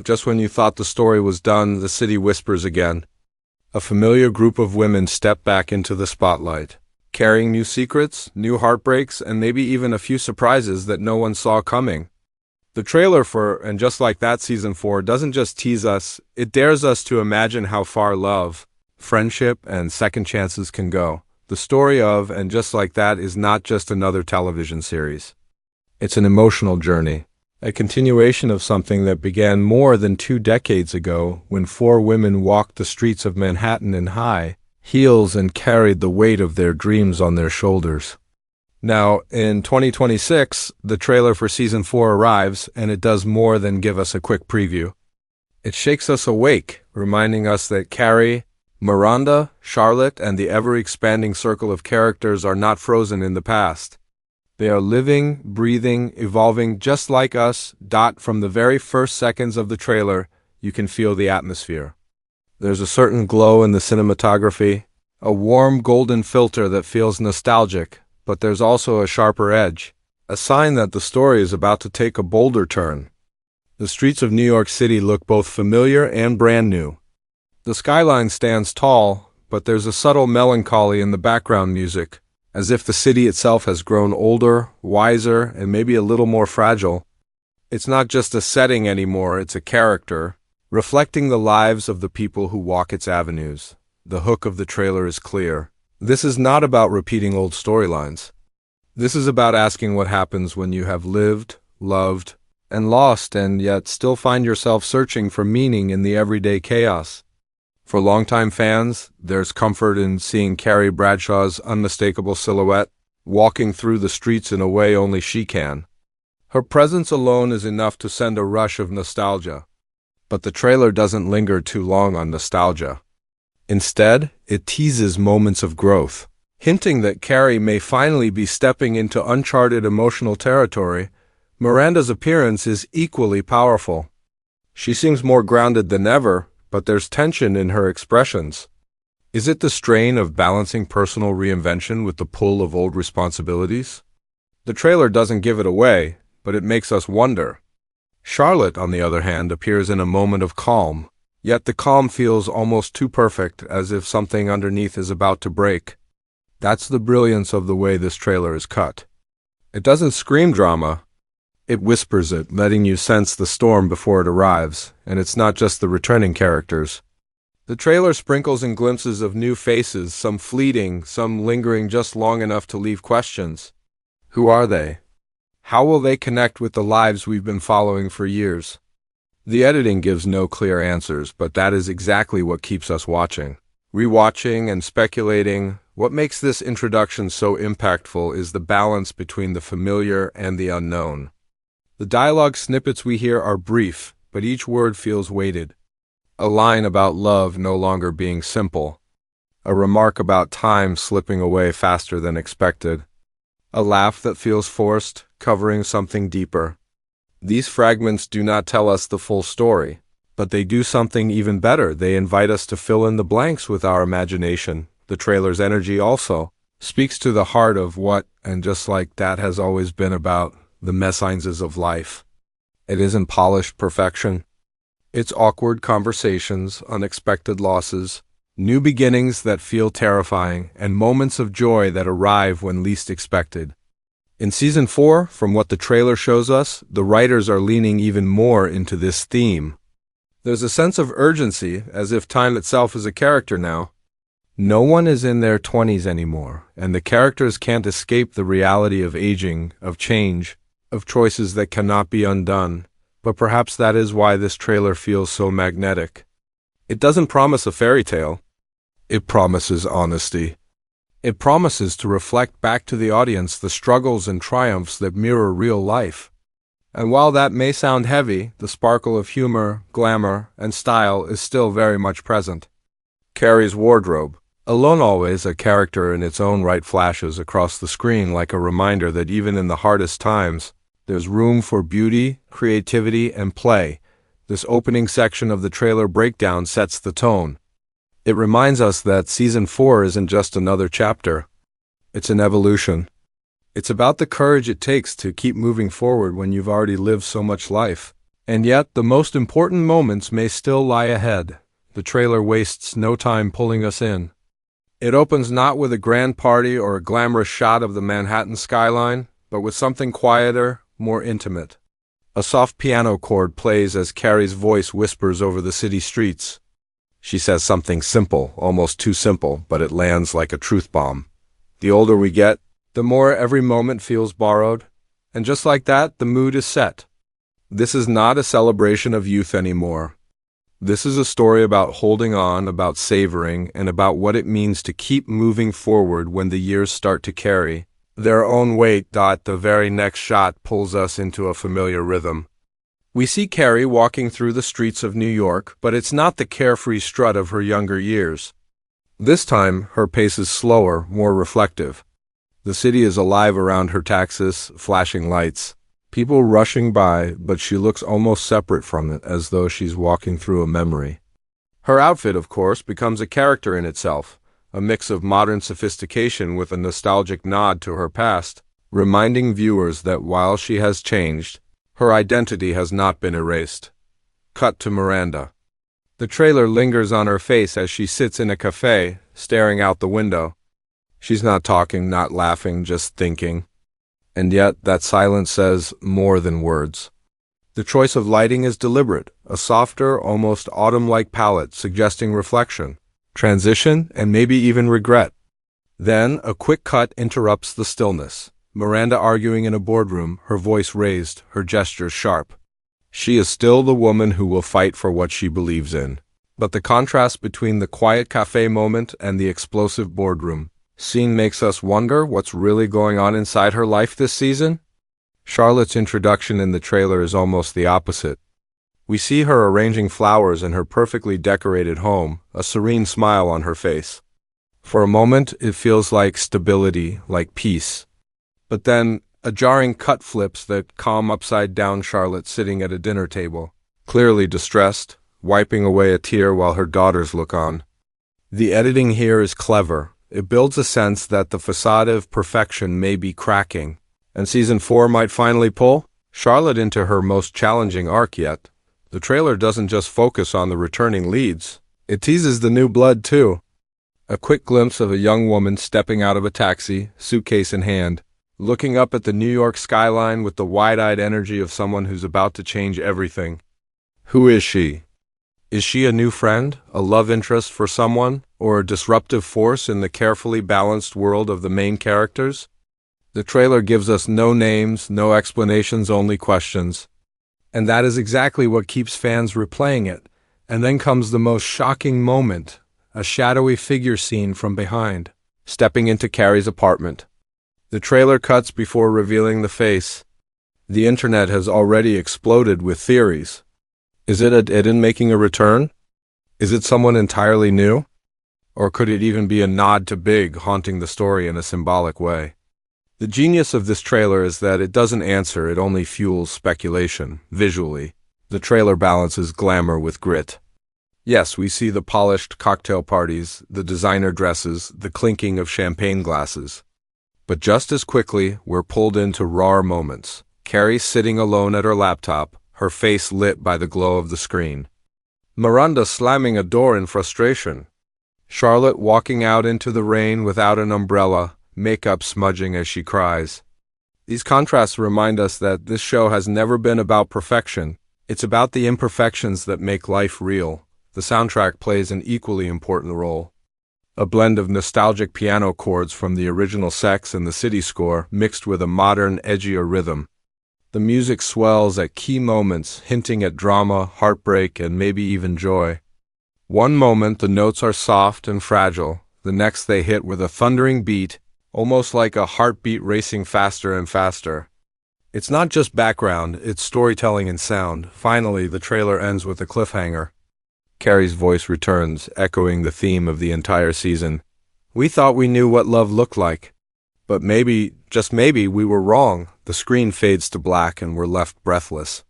Just when you thought the story was done, the city whispers again. A familiar group of women step back into the spotlight, carrying new secrets, new heartbreaks, and maybe even a few surprises that no one saw coming. The trailer for And Just Like That Season 4 doesn't just tease us, it dares us to imagine how far love, friendship, and second chances can go. The story of And Just Like That is not just another television series. It's an emotional journey, a continuation of something that began more than 2 decades ago when four women walked the streets of Manhattan in high heels and carried the weight of their dreams on their shoulders. Now, in 2026, the trailer for Season 4 arrives, and it does more than give us a quick preview. It shakes us awake, reminding us that Carrie, Miranda, Charlotte, and the ever-expanding circle of characters are not frozen in the past. They are living, breathing, evolving just like us. From the very first seconds of the trailer, you can feel the atmosphere. There's a certain glow in the cinematography, a warm golden filter that feels nostalgic, but there's also a sharper edge, a sign that the story is about to take a bolder turn. The streets of New York City look both familiar and brand new. The skyline stands tall, but there's a subtle melancholy in the background music, as if the city itself has grown older, wiser, and maybe a little more fragile. It's not just a setting anymore, it's a character, reflecting the lives of the people who walk its avenues. The hook of the trailer is clear. This is not about repeating old storylines. This is about asking what happens when you have lived, loved, and lost and yet still find yourself searching for meaning in the everyday chaos. For longtime fans, there's comfort in seeing Carrie Bradshaw's unmistakable silhouette, walking through the streets in a way only she can. Her presence alone is enough to send a rush of nostalgia. But the trailer doesn't linger too long on nostalgia. Instead, it teases moments of growth, hinting that Carrie may finally be stepping into uncharted emotional territory. Miranda's appearance is equally powerful. She seems more grounded than ever, but there's tension in her expressions. Is it the strain of balancing personal reinvention with the pull of old responsibilities? The trailer doesn't give it away, but it makes us wonder. Charlotte, on the other hand, appears in a moment of calm, yet the calm feels almost too perfect, as if something underneath is about to break. That's the brilliance of the way this trailer is cut. It doesn't scream drama. It whispers it, letting you sense the storm before it arrives, and it's not just the returning characters. The trailer sprinkles in glimpses of new faces, some fleeting, some lingering just long enough to leave questions. Who are they? How will they connect with the lives we've been following for years? The editing gives no clear answers, but that is exactly what keeps us watching. Rewatching and speculating. What makes this introduction so impactful is the balance between the familiar and the unknown. The dialogue snippets we hear are brief, but each word feels weighted. A line about love no longer being simple. A remark about time slipping away faster than expected. A laugh that feels forced, covering something deeper. These fragments do not tell us the full story, but they do something even better. They invite us to fill in the blanks with our imagination. The trailer's energy also speaks to the heart of what And Just Like That has always been about, the messines of life. It isn't polished perfection. It's awkward conversations, unexpected losses, new beginnings that feel terrifying, and moments of joy that arrive when least expected. In Season 4, from what the trailer shows us, the writers are leaning even more into this theme. There's a sense of urgency, as if time itself is a character now. No one is in their 20s anymore, and the characters can't escape the reality of aging, of change, of choices that cannot be undone. But perhaps that is why this trailer feels so magnetic. It doesn't promise a fairy tale. It promises honesty. It promises to reflect back to the audience the struggles and triumphs that mirror real life. And while that may sound heavy, the sparkle of humor, glamour, and style is still very much present. Carrie's wardrobe, alone always a character in its own right, flashes across the screen like a reminder that even in the hardest times, there's room for beauty, creativity, and play. This opening section of the trailer breakdown sets the tone. It reminds us that Season 4 isn't just another chapter. It's an evolution. It's about the courage it takes to keep moving forward when you've already lived so much life. And yet, the most important moments may still lie ahead. The trailer wastes no time pulling us in. It opens not with a grand party or a glamorous shot of the Manhattan skyline, but with something quieter, more intimate. A soft piano chord plays as Carrie's voice whispers over the city streets. She says something simple, almost too simple, but it lands like a truth bomb. The older we get, the more every moment feels borrowed. And just like that, the mood is set. This is not a celebration of youth anymore. This is a story about holding on, about savoring, and about what it means to keep moving forward when the years start to carry their own weight. The very next shot pulls us into a familiar rhythm. We see Carrie walking through the streets of New York, but it's not the carefree strut of her younger years. This time, her pace is slower, more reflective. The city is alive around her, taxis, flashing lights, people rushing by, but she looks almost separate from it, as though she's walking through a memory. Her outfit, of course, becomes a character in itself, a mix of modern sophistication with a nostalgic nod to her past, reminding viewers that while she has changed, her identity has not been erased. Cut to Miranda. The trailer lingers on her face as she sits in a cafe, staring out the window. She's not talking, not laughing, just thinking. And yet, that silence says more than words. The choice of lighting is deliberate, a softer, almost autumn-like palette suggesting reflection, transition, and maybe even regret. Then, a quick cut interrupts the stillness. Miranda arguing in a boardroom, her voice raised, her gestures sharp. She is still the woman who will fight for what she believes in. But the contrast between the quiet cafe moment and the explosive boardroom scene makes us wonder what's really going on inside her life this season. Charlotte's introduction in the trailer is almost the opposite. We see her arranging flowers in her perfectly decorated home, a serene smile on her face. For a moment, it feels like stability, like peace. But then, a jarring cut flips that calm upside-down Charlotte sitting at a dinner table, clearly distressed, wiping away a tear while her daughters look on. The editing here is clever. It builds a sense that the facade of perfection may be cracking, and Season 4 might finally pull Charlotte into her most challenging arc yet. The trailer doesn't just focus on the returning leads. It teases the new blood, too. A quick glimpse of a young woman stepping out of a taxi, suitcase in hand, looking up at the New York skyline with the wide-eyed energy of someone who's about to change everything. Who is she? Is she a new friend, a love interest for someone, or a disruptive force in the carefully balanced world of the main characters? The trailer gives us no names, no explanations, only questions. And that is exactly what keeps fans replaying it. And then comes the most shocking moment, a shadowy figure seen from behind, stepping into Carrie's apartment. The trailer cuts before revealing the face. The internet has already exploded with theories. Is it Eden making a return? Is it someone entirely new? Or could it even be a nod to Big haunting the story in a symbolic way? The genius of this trailer is that it doesn't answer, it only fuels speculation. Visually, the trailer balances glamour with grit. Yes, we see the polished cocktail parties, the designer dresses, the clinking of champagne glasses. But just as quickly, we're pulled into raw moments. Carrie sitting alone at her laptop, her face lit by the glow of the screen. Miranda slamming a door in frustration. Charlotte walking out into the rain without an umbrella, makeup smudging as she cries. These contrasts remind us that this show has never been about perfection. It's about the imperfections that make life real. The soundtrack plays an equally important role. A blend of nostalgic piano chords from the original Sex and the City score mixed with a modern, edgier rhythm. The music swells at key moments, hinting at drama, heartbreak, and maybe even joy. One moment the notes are soft and fragile, the next they hit with a thundering beat, almost like a heartbeat racing faster and faster. It's not just background, it's storytelling and sound. Finally, the trailer ends with a cliffhanger. Carrie's voice returns, echoing the theme of the entire season. We thought we knew what love looked like. But maybe, just maybe, we were wrong. The screen fades to black and we're left breathless.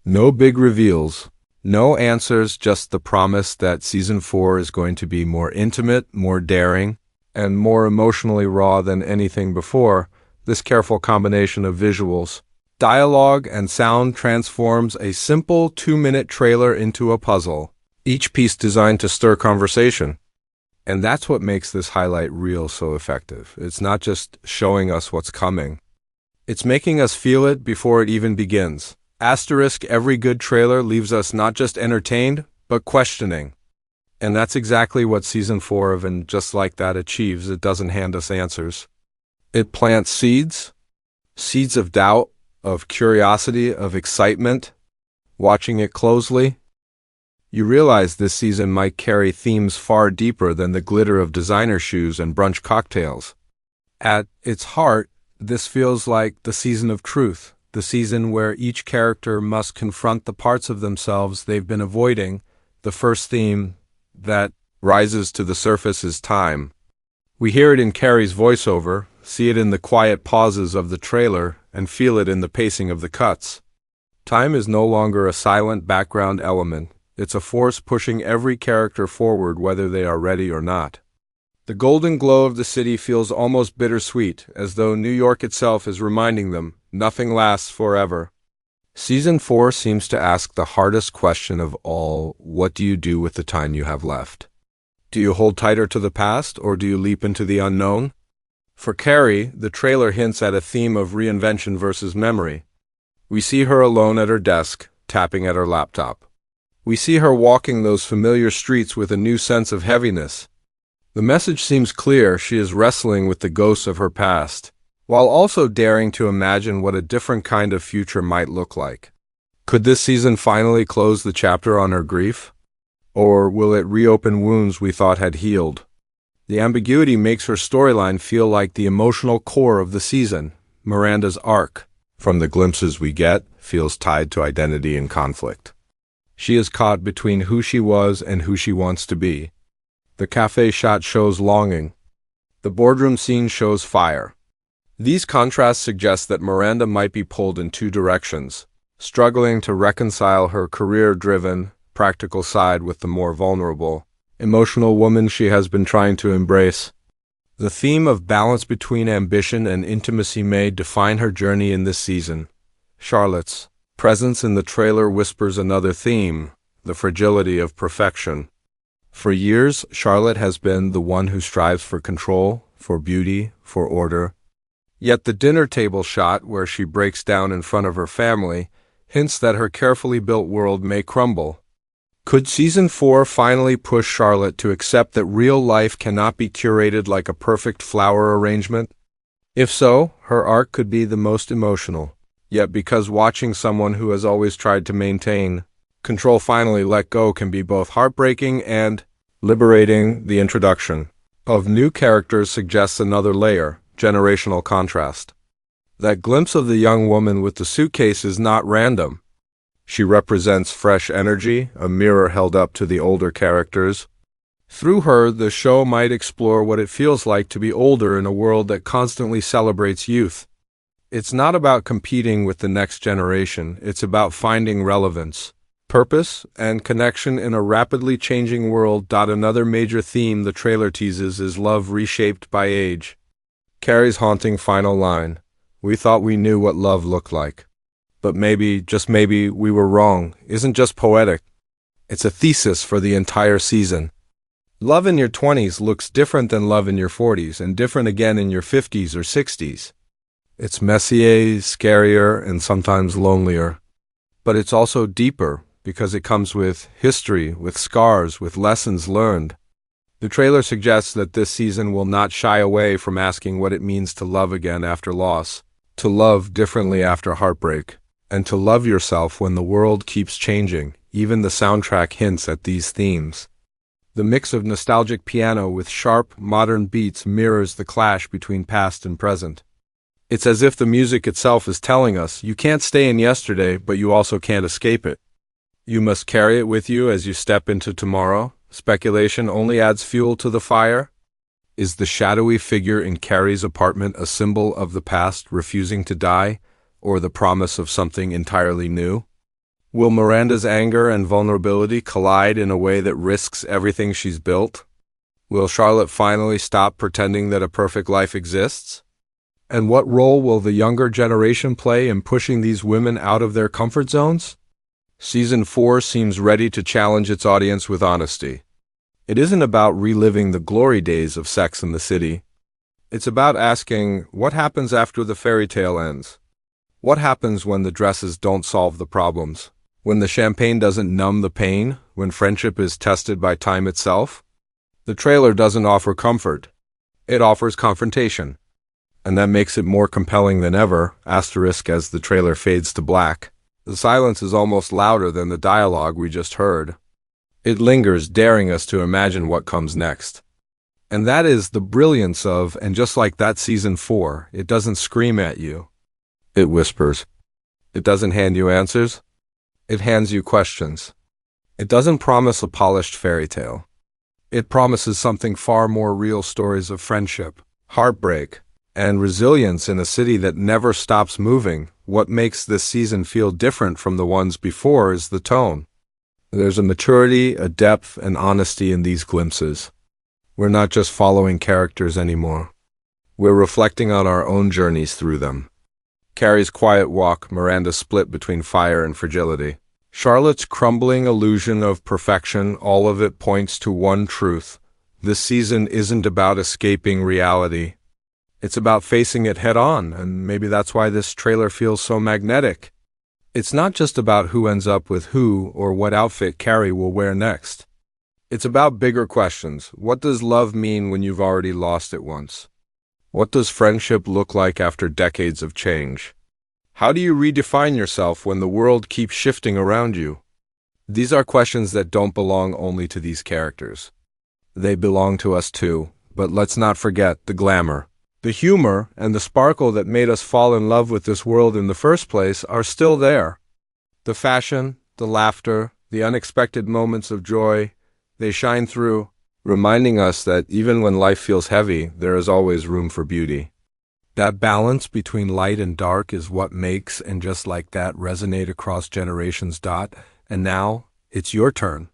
No big reveals, no answers, just the promise that Season 4 is going to be more intimate, more daring, and more emotionally raw than anything before. This careful combination of visuals, dialogue and sound transforms a simple 2-minute trailer into a puzzle, each piece designed to stir conversation. And that's what makes this highlight reel so effective. It's not just showing us what's coming. It's making us feel it before it even begins. Asterisk, every good trailer leaves us not just entertained, but questioning. And that's exactly what Season 4 of And Just Like That achieves. It doesn't hand us answers. It plants seeds of doubt, of curiosity, of excitement. Watching it closely, you realize this season might carry themes far deeper than the glitter of designer shoes and brunch cocktails. At its heart, this feels like the season of truth, the season where each character must confront the parts of themselves they've been avoiding. The first theme that rises to the surface is time. We hear it in Carrie's voiceover, see it in the quiet pauses of the trailer, and feel it in the pacing of the cuts. Time is no longer a silent background element. It's a force pushing every character forward whether they are ready or not. The golden glow of the city feels almost bittersweet, as though New York itself is reminding them, nothing lasts forever. Season 4 seems to ask the hardest question of all: what do you do with the time you have left? Do you hold tighter to the past, or do you leap into the unknown? For Carrie, the trailer hints at a theme of reinvention versus memory. We see her alone at her desk, tapping at her laptop. We see her walking those familiar streets with a new sense of heaviness. The message seems clear: she is wrestling with the ghosts of her past, while also daring to imagine what a different kind of future might look like. Could this season finally close the chapter on her grief? Or will it reopen wounds we thought had healed? The ambiguity makes her storyline feel like the emotional core of the season. Miranda's arc, from the glimpses we get, feels tied to identity and conflict. She is caught between who she was and who she wants to be. The cafe shot shows longing. The boardroom scene shows fire. These contrasts suggest that Miranda might be pulled in two directions, struggling to reconcile her career-driven, practical side with the more vulnerable, emotional woman she has been trying to embrace. The theme of balance between ambition and intimacy may define her journey in this season. Charlotte's presence in the trailer whispers another theme: the fragility of perfection. For years, Charlotte has been the one who strives for control, for beauty, for order. Yet the dinner table shot, where she breaks down in front of her family, hints that her carefully built world may crumble. Could Season 4 finally push Charlotte to accept that real life cannot be curated like a perfect flower arrangement? If so, her arc could be the most emotional. Yet because watching someone who has always tried to maintain control finally let go can be both heartbreaking and liberating. The introduction of new characters suggests another layer: generational contrast. That glimpse of the young woman with the suitcase is not random. She represents fresh energy, a mirror held up to the older characters. Through her, the show might explore what it feels like to be older in a world that constantly celebrates youth. It's not about competing with the next generation, it's about finding relevance, purpose, and connection in a rapidly changing world. Another major theme the trailer teases is love reshaped by age. Carrie's haunting final line: "We thought we knew what love looked like. But maybe, just maybe, we were wrong," isn't just poetic. It's a thesis for the entire season. Love in your 20s looks different than love in your 40s, and different again in your 50s or 60s. It's messier, scarier, and sometimes lonelier. But it's also deeper, because it comes with history, with scars, with lessons learned. The trailer suggests that this season will not shy away from asking what it means to love again after loss, to love differently after heartbreak, and to love yourself when the world keeps changing. Even the soundtrack hints at these themes. The mix of nostalgic piano with sharp, modern beats mirrors the clash between past and present. It's as if the music itself is telling us, you can't stay in yesterday, but you also can't escape it. You must carry it with you as you step into tomorrow. Speculation only adds fuel to the fire. Is the shadowy figure in Carrie's apartment a symbol of the past refusing to die, or the promise of something entirely new? Will Miranda's anger and vulnerability collide in a way that risks everything she's built? Will Charlotte finally stop pretending that a perfect life exists? And what role will the younger generation play in pushing these women out of their comfort zones? Season 4 seems ready to challenge its audience with honesty. It isn't about reliving the glory days of Sex and the City. It's about asking, what happens after the fairy tale ends? What happens when the dresses don't solve the problems? When the champagne doesn't numb the pain? When friendship is tested by time itself? The trailer doesn't offer comfort. It offers confrontation. And that makes it more compelling than ever, asterisk as the trailer fades to black. The silence is almost louder than the dialogue we just heard. It lingers, daring us to imagine what comes next. And that is the brilliance of, and just like that season 4, it doesn't scream at you. It whispers. It doesn't hand you answers. It hands you questions. It doesn't promise a polished fairy tale. It promises something far more real: stories of friendship, heartbreak, and resilience in a city that never stops moving. What makes this season feel different from the ones before is the tone. There's a maturity, a depth, and honesty in these glimpses. We're not just following characters anymore. We're reflecting on our own journeys through them. Carrie's quiet walk, Miranda's split between fire and fragility, Charlotte's crumbling illusion of perfection, all of it points to one truth. This season isn't about escaping reality. It's about facing it head on, and maybe that's why this trailer feels so magnetic. It's not just about who ends up with who or what outfit Carrie will wear next. It's about bigger questions. What does love mean when you've already lost it once? What does friendship look like after decades of change? How do you redefine yourself when the world keeps shifting around you? These are questions that don't belong only to these characters. They belong to us too, but let's not forget the glamour. The humor and the sparkle that made us fall in love with this world in the first place are still there. The fashion, the laughter, the unexpected moments of joy, they shine through, reminding us that even when life feels heavy, there is always room for beauty. That balance between light and dark is what makes And Just Like That resonate across generations. And now, it's your turn.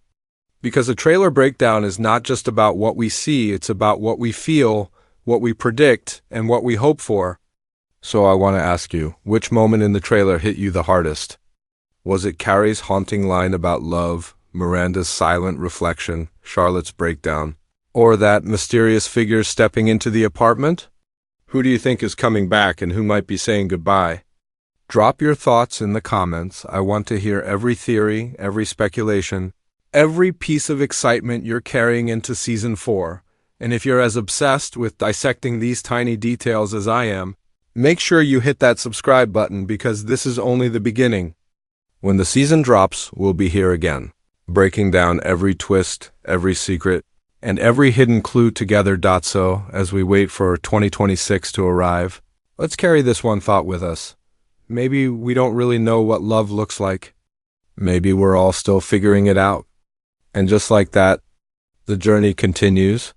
Because a trailer breakdown is not just about what we see, it's about what we feel, what we predict, and what we hope for. So I want to ask you, which moment in the trailer hit you the hardest? Was it Carrie's haunting line about love, Miranda's silent reflection, Charlotte's breakdown, or that mysterious figure stepping into the apartment? Who do you think is coming back and who might be saying goodbye? Drop your thoughts in the comments. I want to hear every theory, every speculation, every piece of excitement you're carrying into season 4. And if you're as obsessed with dissecting these tiny details as I am, make sure you hit that subscribe button, because this is only the beginning. When the season drops, we'll be here again, breaking down every twist, every secret, and every hidden clue together. So, as we wait for 2026 to arrive, let's carry this one thought with us. Maybe we don't really know what love looks like. Maybe we're all still figuring it out. And just like that, the journey continues.